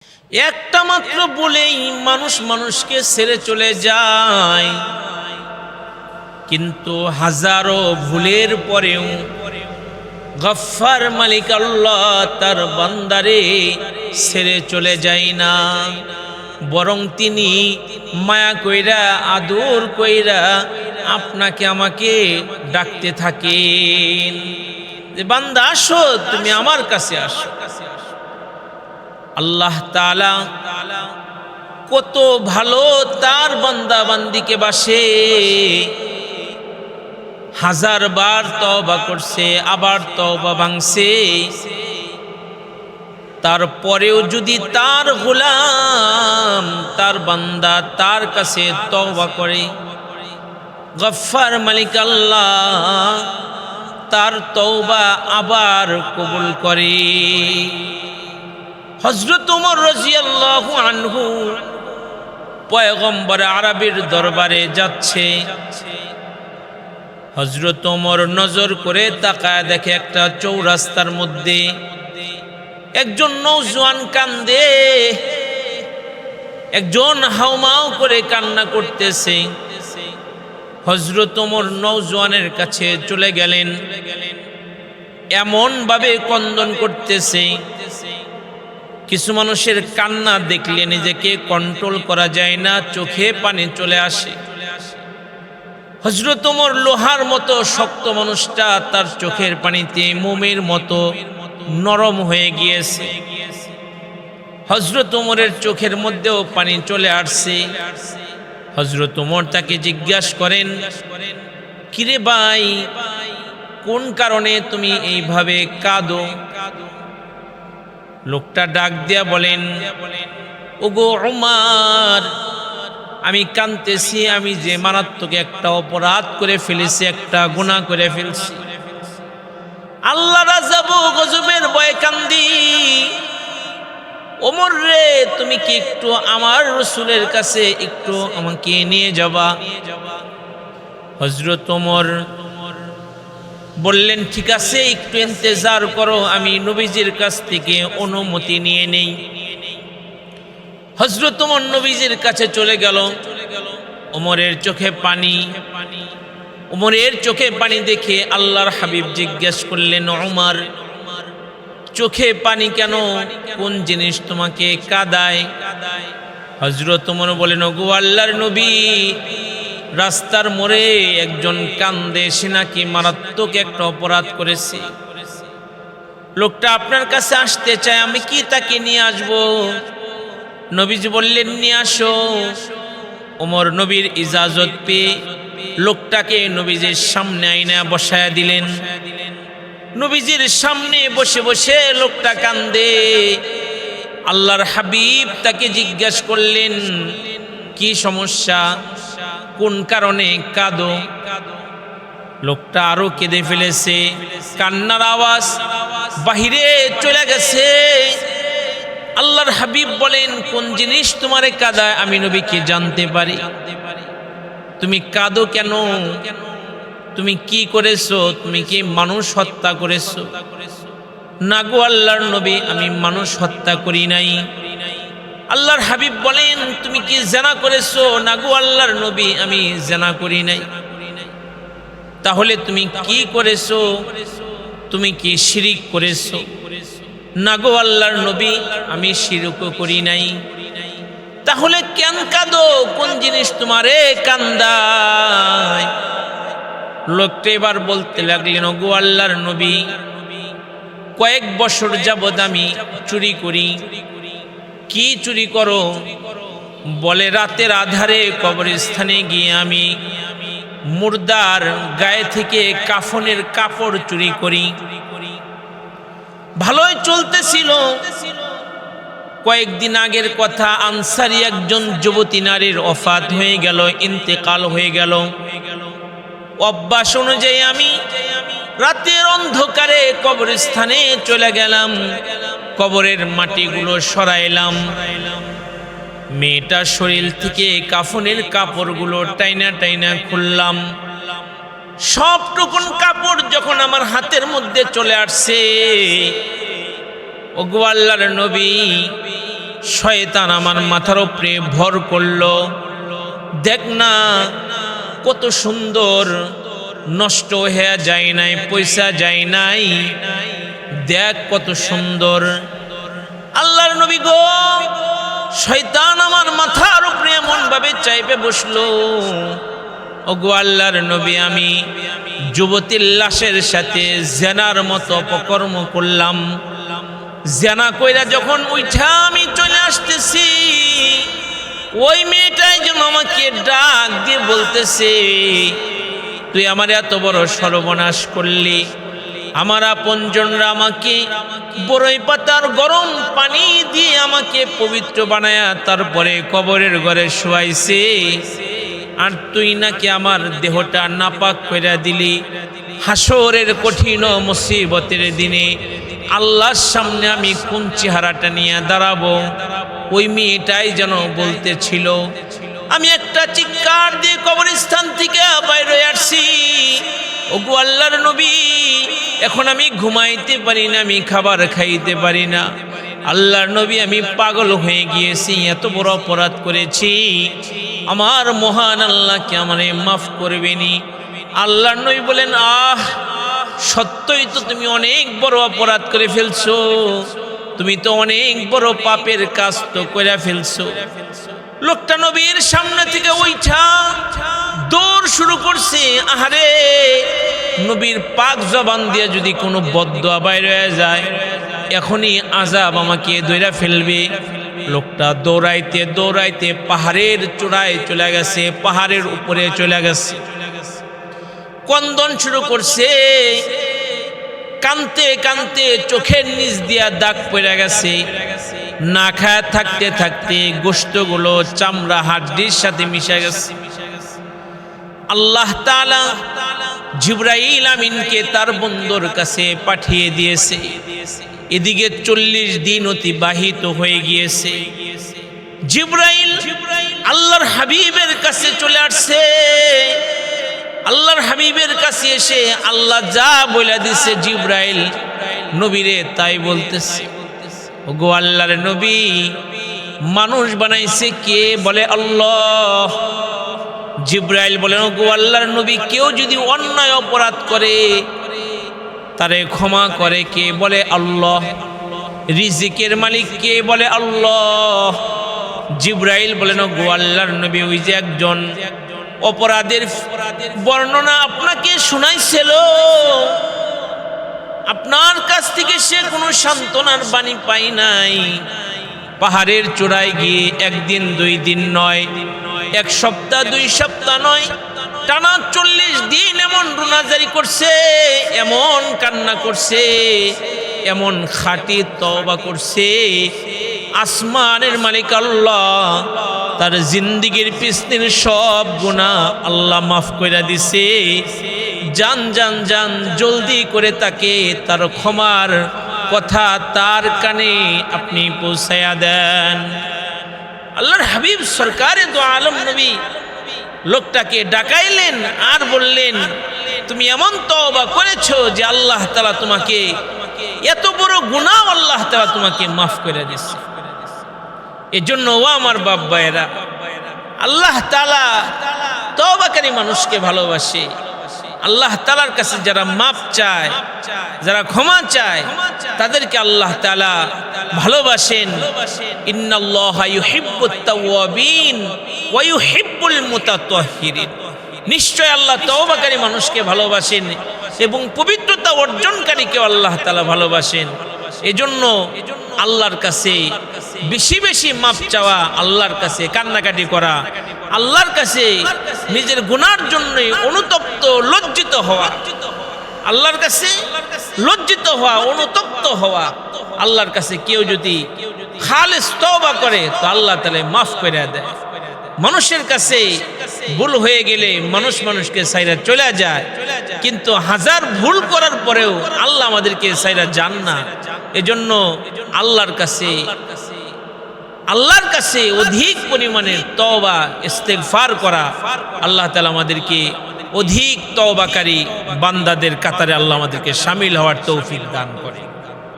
একটা মাত্র বলেই মানুষ মানুষকে ছেড়ে চলে যায়, কিন্তু হাজারো ভুলের পরেও গফফার মালিক আল্লাহ তার বান্দারে ছেড়ে চলে যায় না, বরং তিনি মায়া কইরা আদর কইরা আপনাকে আমাকে ডাকতে থাকেন যে বান্দা আসো, তুমি আমার কাছে আসো। আল্লাহ তাআলা কত ভালো তার বান্দা বান্দিকে বাসে। হাজার বার তওবা করছে, আবার তওবা ভাঙছে, তারপরেও যদি তার গোলাম তার বান্দা তার কাছে তওবা করে, গফফার মালিক আল্লাহ তার তওবা আবার কবুল করে। হযরত ওমর রাদিয়াল্লাহু আনহু পয়গম্বর আরবের দরবারে যাচ্ছে। হযরত ওমর নজর করে তাকায় দেখে একটা চৌরাস্তার মধ্যে একজন নওজোয়ান কান্দে, একজন হাউমাউ করে কান্না করতেছে। হযরত ওমর নওজোয়ানের কাছে চলে গেলেন, এমন ভাবে ক্রন্দন করতেছে, কিছু মানুষের কান্না দেখলে নিজেকে কন্ট্রোল করা যায় না, চোখে পানি চলে আসে। হযরত ওমর লোহার মতো শক্ত মানুষটা তার চোখের পানিতে মোমের মতো নরম হয়ে গিয়েছে। হযরত ওমরের চোখের মধ্যেও পানি চলে আসছে। হযরত ওমর তাকে জিজ্ঞাসা করেন, কিরে ভাই, কোন কারণে তুমি এইভাবে কাঁদো? লোকটা ডাক দিয়া বলেন, ওগো ওমর, আমি কাঁদতেছি, আমি যে মারাত্মক একটা অপরাধ করে ফেলেছি, একটা গুনাহ করে ফেলছি। আল্লাহ রাজাবু গজবের ভয়ে কান্দি। ওমর রে, তুমি কি একটু আমার রাসূলের কাছে একটু আমাকে নিয়ে যাবা? হযরত ওমর বললেন, ঠিক আছে, একটু ইন্তজার করো, আমি নবীজির কাছ থেকে অনুমতি নিয়ে নেই। হযরত ওমর নবীজির কাছে চলে গেল। ওমরের চোখে পানি। ওমরের চোখে পানি দেখে আল্লাহর হাবিব জিজ্ঞেস করলেন, ওমর, চোখে পানি কেন? কোন জিনিস তোমাকে কাঁদায়? হযরত ওমর বলেন, ওগো আল্লাহর নবী, রাস্তার মোড়ে একজন কান্দে, সে নাকি মারাত্মক একটা অপরাধ করেছে। লোকটা আপনার কাছে আসতে চায়, আমি কি তাকে নিয়ে আসব? নবীজি বললেন, নিয়ে আসো। ওমর নবীর ইজাজত পেয়ে লোকটাকে নবীজির সামনে আইনা বসায়া দিলেন। নবীজির সামনে বসে বসে লোকটা কান্দে। আল্লাহর হাবিব তাকে জিজ্ঞাসা করলেন, কি সমস্যা, কোন কারণে কাঁদো? লোকটা আরো কেঁদে ফেলেছে, কান্নার আওয়াজ বাহিরে চলে গেছে। আল্লাহর হাবিব বলেন, কোন জিনিস তোমারে কাঁদায় আমি নবী কি জানতে পারি? তুমি কাঁদো কেন? তুমি কি করেছো? তুমি কি মানুষ হত্যা করেছো? না গো আল্লাহর নবী, আমি মানুষ হত্যা করি নাই। আল্লাহর হাবিব বলেন, তুমি কি জিনা করেছো? না গো আল্লাহর নবী, আমি জিনা করি নাই। তাহলে তুমি কি করেছো? তুমি কি শিরিক করেছো? না গো আল্লাহর নবী, আমি শিরকও করি নাই। তাহলে কেন কাঁদো? কোন জিনিস তোমারে কান্দায়? লোকটা এবার বলতে লাগলেন, ওগো আল্লাহর নবী, কয়েক বছর যাবৎ আমি চুরি করি। কি চুরি করো? বলে, রাতের আধারে কবরস্থানে গিয়ে আমি মুর্দার গায়ে থেকে কাফনের কাপড় চুরি করি। ভালোই চলতেছিল। কয়েকদিন আগের কথা, আনসারী একজন যুবতী নারীর ওফাত হয়ে গেল, ইন্তেকাল হয়ে গেল। অভ্যাস অনুযায়ী আমি রাতের অন্ধকারে কবরস্থানে চলে গেলাম, কবরের মাটিগুলো সরাইলাম, মেয়েটার শরীর থেকে কাফনের কাপড়গুলো টাইনা টাইনা খুললাম। সবটুকুন কাপড় যখন আমার হাতের মধ্যে চলে আসছে, ওগো আল্লাহর নবী, শয়তান আমার মাথার উপরে ভর করলো, দেখ না কত সুন্দর, নষ্ট হয়ে যায় নাই, পয়সা যায় নাই, দেখ কত সুন্দর। আল্লাহর নবী গো, শয়তান আমার মাথার উপরে এমন ভাবে চাইপে বসলো। ওগো আল্লাহর নবী, আমি যুবতীর লাশের সাথে জেনার মতো অপকর্ম করলাম। জেনা কইরা যখন উঠা আমি চলে আসতেছি, ওই মেয়েটাই যেন আমাকে ডাক দিয়ে বলতেছে, তুই আমার এত বড় সর্বনাশ করলি। আমার আপনজনরা আমাকে বড়ই পাতার গরম পানি দিয়ে আমাকে পবিত্র বানায়া তারপরে কবরের ঘরে শোয়াইছে, আর তুই নাকি আমার দেহটা নাপাক কইরা দিলি। হাসরের কঠিন মুসিবতের দিনে আল্লাহর সামনে আমি কোন চেহারাটা নিয়ে দাঁড়াবো? ওই মেয়েটাই যেন বলতেছিল। আমি একটা চিৎকার দিয়ে কবরস্থান থেকে বাইরে আসছি। ওগো আল্লাহর নবী, এখন আমি ঘুমাইতে পারি না, আমি খাবার খাইতে পারি না। আল্লাহর নবী, আমি পাগল হয়ে গিয়েছি, এত বড় অপরাধ করেছি, আমার মহান আল্লাহকে আমারে মাফ করবেনি। আল্লাহর নবী বলেন, আহ, সত্যই তো তুমি অনেক বড় অপরাধ করে ফেলছো, তুমি তো অনেক বড় পাপের কাজ তো করে ফেলছো। লোকটা নবীর সামনে থেকে উঠা দৌড় শুরু করছে। আহারে, নবীর পাক জবান দিয়ে যদি কোনো বদদুয়া বাইর হয়ে যায়, এখনই আযাব আমাকে ধইরা ফেলবে। লোকটা দৌড়াইতে দৌড়াইতে পাহাড়ের চূড়ায় চলে গেছে, পাহাড়ের উপরে চলে গেছে, কন্দন শুরু করছে। কানতে কানতে চোখের নিচ দিয়া দাগ পড়ে গেছে। না খায় থাকতে থাকতে গোশতগুলো চামড়া হাড্ডির সাথে মিশে গেছে। আল্লাহ তাআলা জিবরাইল আমিনকে তার বন্ধুর কাছে পাঠিয়ে দিয়েছে। এদিকে 40 দিন অতিবাহিত হয়ে গিয়েছে। জিবরাইল আল্লাহর হাবিবের কাছে চলে আসছে। আল্লাহর হাবিবের কাছে এসে আল্লাহ যা বলে দিছে জিবরাইল নবীরে তাই বলতেছে। ওগো আল্লাহর নবী, মানুষ বানাইছে কে? বলে আল্লাহ। জিবরাইল বলেন, ওগো আল্লাহর নবী, কেউ যদি অন্যায় অপরাধ করে তারে ক্ষমা করে কে? বলে আল্লাহ। রিজিকের মালিক কে? বলে আল্লাহ। জিবরাইল বলেন, ওগো আল্লাহর নবী, ওই যে একজন অপরাধের বর্ণনা আপনাকে শোনাইছিল, আপনার কাছ থেকে সে কোনো সান্ত্বনার বাণী পাই নাই। পাহাড়ের চূড়ায় গিয়ে একদিন 2 দিন নয়, 1 সপ্তাহ 2 সপ্তাহ নয়, টানা 40 দিন এমন রুনাজারি করছে, এমন কান্না করছে, এমন খাঁটি তওবা করছে। আসমানের মালিক আল্লাহ তার জিন্দিগির পিছনের সব গুনাহ আল্লাহ মাফ কইরা দিছে। জান জান জান, জলদি করে তাকে তার ক্ষমার কথা তার কানে আপনি পৌঁছায়া দেন। আল্লাহর হাবিব সরকারে দো আলম নবী লোকটাকে ডাকাইলেন আর বললেন, তুমি এমন তওবা করেছো যে আল্লাহ তাআলা তোমাকে এত বড় গুনাহ আল্লাহ তাআলা তোমাকে মাফ করে দিয়েছে। এজন্য ও আমার বাপ ভাইয়েরা, আল্লাহ তাআলা তওবাকারী মানুষকে ভালোবাসে। আল্লাহ তাআলার কাছে যারা মাফ চায়, যারা ক্ষমা চায়, তাদেরকে আল্লাহ তাআলা ভালোবাসেন। ইন্নাল্লাহা ইউহিব্বুত তাওয়াবিন ওয়া ইউহিব্বুল মুতাতাহহিরিন। নিশ্চয় আল্লাহ তওবাকারী মানুষকে ভালোবাসেন এবং পবিত্রতা অর্জনকারীকে আল্লাহ তাআলা ভালোবাসেন। এজন্য আল্লাহর কাছে বেশি বেশি মাফ চাওয়া, আল্লাহর কাছে কান্নাকাটি করা, আল্লাহর কাছে নিজের গুনার জন্য অনুতপ্ত লজ্জিত হওয়া, আল্লাহর কাছে লজ্জিত হওয়া, অনুতপ্ত হওয়া। আল্লাহর কাছে কেউ যদি খালিস তওবা করে তো আল্লাহ তাআলা মাফ করে দেয়। মানুষের কাছে ভুল হয়ে গেলে মানুষ মানুষকে ছাইরা চলে যায়, কিন্তু হাজার ভুল করার পরেও আল্লাহ আমাদেরকে ছাইরা যান না। এজন্য আল্লাহর কাছে অধিক পরিমাণে তওবা ইস্তেগফার করা, আল্লাহ তাআলা আমাদেরকে অধিক তওবাকারী বান্দাদের কাতারে আল্লাহ আমাদেরকে শামিল হওয়ার তৌফিক দান করে।